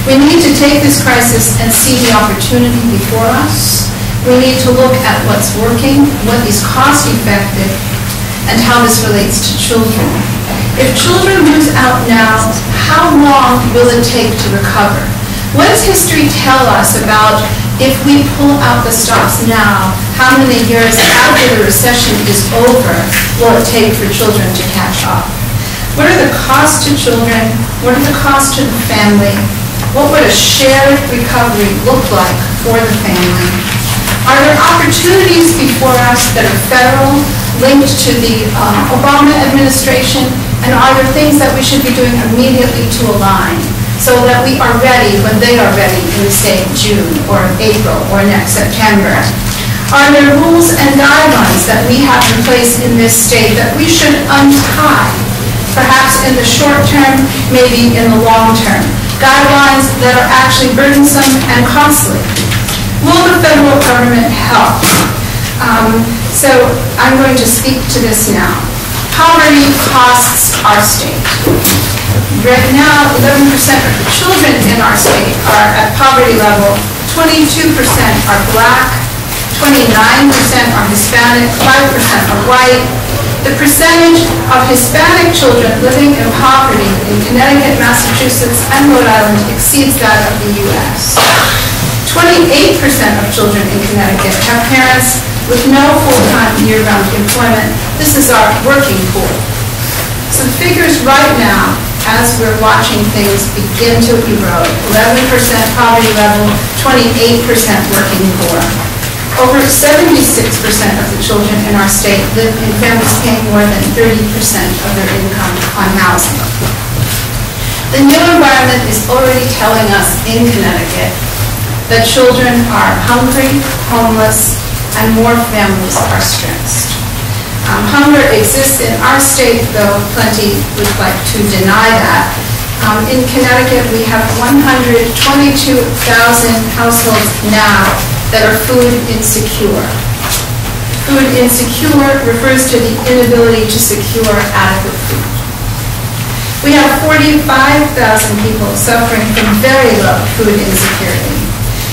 We need to take this crisis and see the opportunity before us. We need to look at what's working, what is cost-effective, and how this relates to children. If children lose out now, how long will it take to recover? What does history tell us about if we pull out the stops now, how many years after the recession is over will it take for children to catch up? What are the costs to children? What are the costs to the family? What would a shared recovery look like for the family? Are there opportunities before us that are federal, linked to the Obama administration? And are there things that we should be doing immediately to align so that we are ready when they are ready in, say, June or April or next September? Are there rules and guidelines that we have in place in this state that we should untie, perhaps in the short term, maybe in the long term? Guidelines that are actually burdensome and costly. Will the federal government help? So I'm going to speak to this now. Poverty costs our state. Right now, 11% of the children in our state are at poverty level. 22% are Black, 29% are Hispanic, 5% are white. The percentage of Hispanic children living in poverty in Connecticut, Massachusetts, and Rhode Island exceeds that of the U.S. 28% of children in Connecticut have parents with no full-time year-round employment. This is our working pool. Some figures right now, as we're watching things begin to erode: 11% poverty level, 28% working poor. Over 76% of the children in our state live in families paying more than 30% of their income on housing. The new environment is already telling us in Connecticut that children are hungry, homeless, and more families are stressed. Hunger exists in our state, though plenty would like to deny that. In Connecticut, we have 122,000 households now that are food insecure. Food insecure refers to the inability to secure adequate food. We have 45,000 people suffering from very low food insecurity.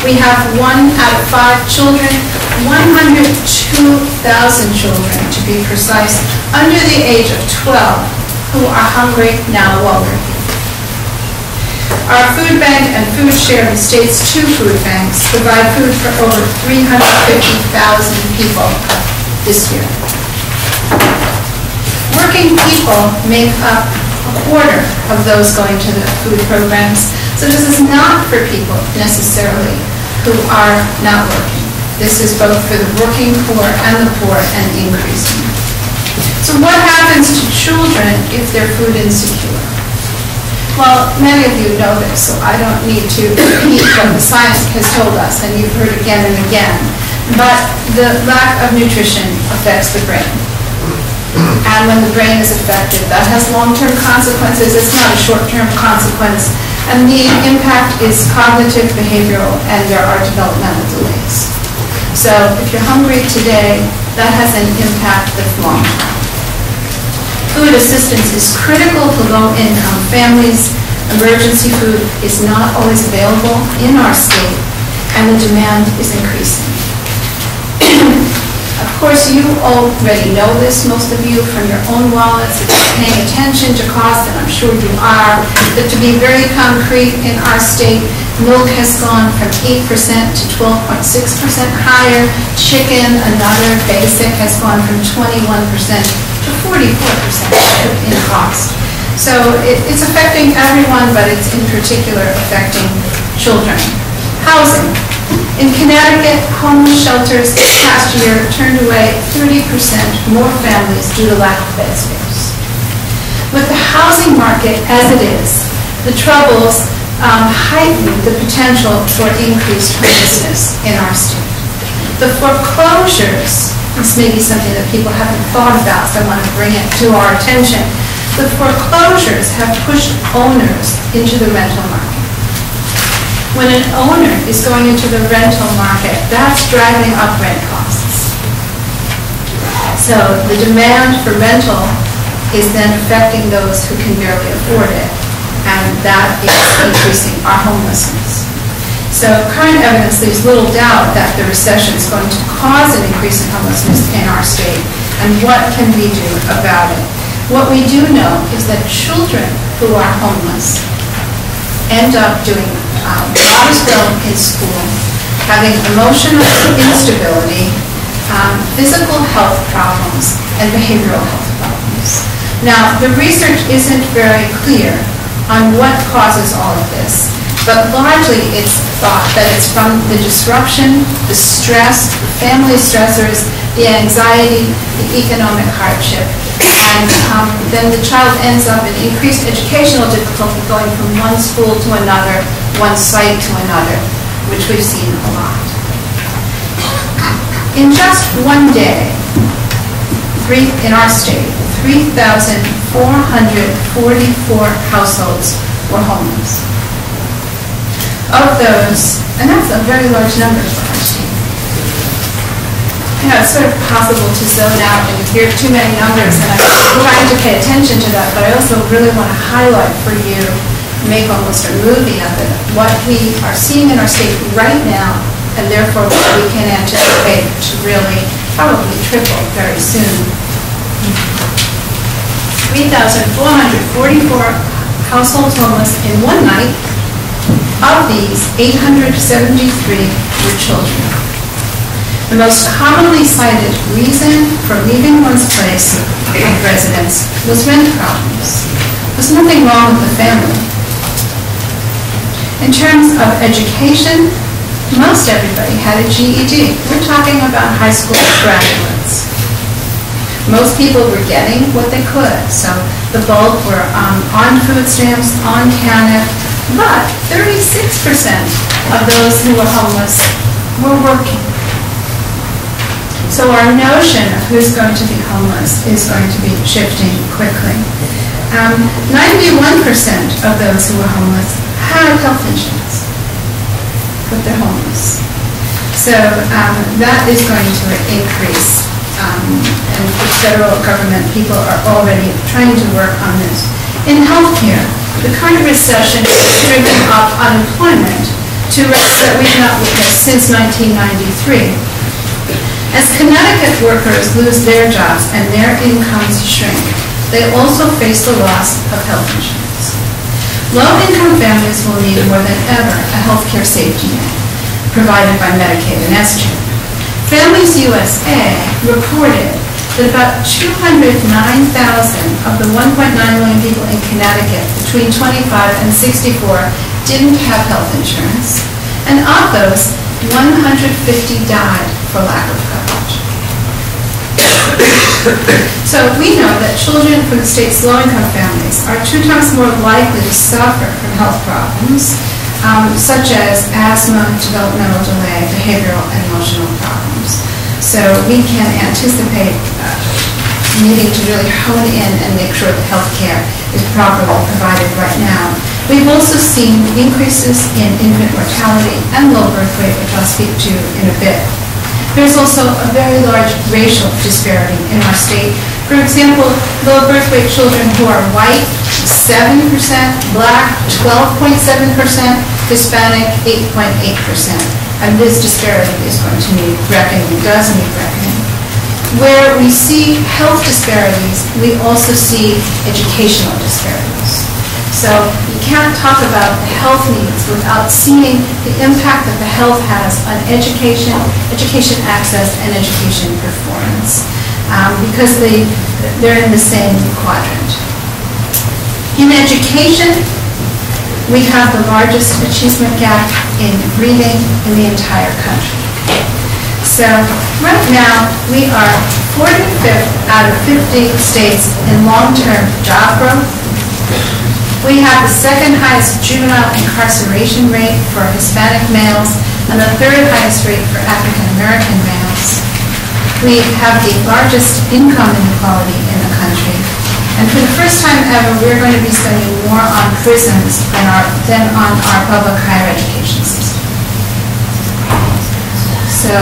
We have 1 out of 5 children, 102,000 children to be precise, under the age of 12 who are hungry now while we're here. Our food bank and food share, the state's 2 food banks, provide food for over 350,000 people this year. Working people make up a quarter of those going to the food programs, so this is not for people necessarily who are not working. This is both for the working poor and the poor and increasing. So what happens to children if they're food insecure? Well, many of you know this, so I don't need to repeat what the science has told us, and you've heard again and again. But the lack of nutrition affects the brain. And when the brain is affected, that has long-term consequences. It's not a short-term consequence. And the impact is cognitive, behavioral, and there are developmental delays. So if you're hungry today, that has an impact that's long-term. Food assistance is critical to low-income families. Emergency food is not always available in our state, and the demand is increasing. Of course, you already know this, most of you, from your own wallets. If you're paying attention to costs, and I'm sure you are, but to be very concrete, in our state, milk has gone from 8% to 12.6% higher. Chicken, another basic, has gone from 21% to 44% in cost. So it's affecting everyone, but it's in particular affecting children. Housing. In Connecticut, homeless shelters this past year turned away 30% more families due to lack of bed space. With the housing market as it is, the troubles heighten the potential for increased homelessness in our state. The foreclosures, this may be something that people haven't thought about, so I want to bring it to our attention. The foreclosures have pushed owners into the rental market. When an owner is going into the rental market, that's driving up rent costs. So the demand for rental is then affecting those who can barely afford it. And that is increasing our homelessness. So current evidence leaves little doubt that the recession is going to cause an increase in homelessness in our state. And what can we do about it? What we do know is that children who are homeless end up doing not as well in school, having emotional instability, physical health problems, and behavioral health problems. Now, the research isn't very clear on what causes all of this, but largely it's thought that it's from the disruption, the stress, the family stressors, the anxiety, the economic hardship, and then the child ends up in increased educational difficulty going from one school to another, one site to another, which we've seen a lot. In just one day, in our state, 3,444 households were homeless. Of those, and that's a very large number for our state. You know, it's sort of possible to zone out and hear too many numbers, and I'm trying to pay attention to that, but I also really want to highlight for you, make almost a movie of it, what we are seeing in our state right now, and therefore what we can anticipate to really probably triple very soon. 3,444 households homeless in one night. Of these, 873 were children. The most commonly cited reason for leaving one's place of residence was rent problems. There's nothing wrong with the family. In terms of education, most everybody had a GED. We're talking about high school graduates. Most people were getting what they could. So the bulk were on food stamps, on TANF, but 36% of those who were homeless were working. So our notion of who's going to be homeless is going to be shifting quickly. 91% of those who were homeless had health insurance, but they're homeless. So that is going to increase, and the federal government people are already trying to work on this. In healthcare, the current recession has driven up unemployment to rates that we've not witnessed since 1993. As Connecticut workers lose their jobs and their incomes shrink, they also face the loss of health insurance. Low-income families will need more than ever a healthcare safety net provided by Medicaid and S-chip. Families USA reported that about 209,000 of the 1.9 million people in Connecticut between 25 and 64 didn't have health insurance, and of those, 150 died for lack of coverage. So we know that children from the state's low-income families are 2 times more likely to suffer from health problems, such as asthma, developmental delay, behavioral and emotional problems. So we can anticipate needing to really hone in and make sure that health care is properly provided right now. We've also seen increases in infant mortality and low birth rate, which I'll speak to in a bit. There's also a very large racial disparity in our state. For example, low birth rate children who are white, 7%, black, 12.7%, Hispanic, 8.8%. And this disparity is going to need reckoning, does need reckoning. Where we see health disparities, we also see educational disparities. So you can't talk about the health needs without seeing the impact that the health has on education, education access, and education performance, because they're in the same quadrant. In education, we have the largest achievement gap in reading in the entire country. So right now, we are 45th out of 50 states in long-term job growth. We have the 2nd highest juvenile incarceration rate for Hispanic males and the 3rd highest rate for African American males. We have the largest income inequality in the country. And for the first time ever, we're going to be spending more on prisons than on our public higher education system. So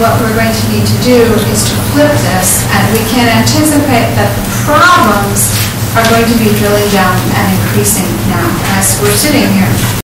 what we're going to need to do is to flip this, and we can anticipate that the problems are going to be drilling down and increasing now as we're sitting here.